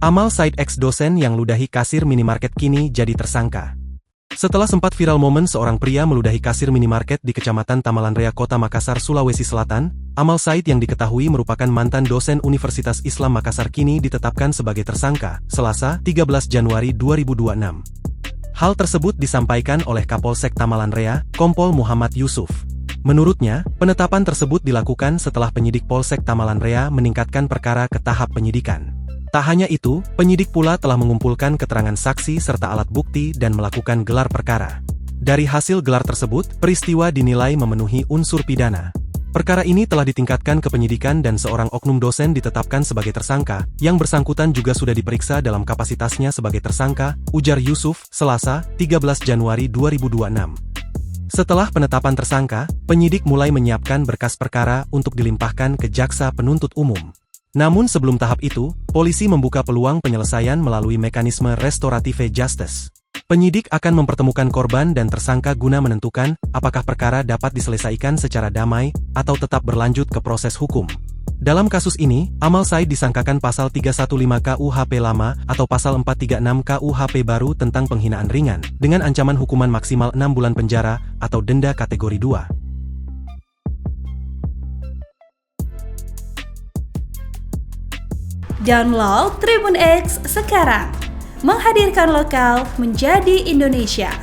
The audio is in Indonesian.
Amal Said ex-dosen yang ludahi kasir minimarket kini jadi tersangka. Setelah sempat viral momen seorang pria meludahi kasir minimarket di Kecamatan Tamalanrea, Kota Makassar, Sulawesi Selatan, Amal Said yang diketahui merupakan mantan dosen Universitas Islam Makassar kini ditetapkan sebagai tersangka, Selasa, 13 Januari 2026. Hal tersebut disampaikan oleh Kapolsek Tamalanrea, Kompol Muhammad Yusuf. Menurutnya, penetapan tersebut dilakukan setelah penyidik Polsek Tamalanrea meningkatkan perkara ke tahap penyidikan. Tak hanya itu, penyidik pula telah mengumpulkan keterangan saksi serta alat bukti dan melakukan gelar perkara. Dari hasil gelar tersebut, peristiwa dinilai memenuhi unsur pidana. Perkara ini telah ditingkatkan ke penyidikan dan seorang oknum dosen ditetapkan sebagai tersangka, yang bersangkutan juga sudah diperiksa dalam kapasitasnya sebagai tersangka, ujar Yusuf, Selasa, 13 Januari 2026. Setelah penetapan tersangka, penyidik mulai menyiapkan berkas perkara untuk dilimpahkan ke jaksa penuntut umum. Namun sebelum tahap itu, polisi membuka peluang penyelesaian melalui mekanisme restorative justice. Penyidik akan mempertemukan korban dan tersangka guna menentukan apakah perkara dapat diselesaikan secara damai atau tetap berlanjut ke proses hukum. Dalam kasus ini, Amal Said disangkakan pasal 315 KUHP lama atau pasal 436 KUHP baru tentang penghinaan ringan, dengan ancaman hukuman maksimal 6 bulan penjara atau denda kategori 2. Download Tribun X sekarang, menghadirkan lokal menjadi Indonesia.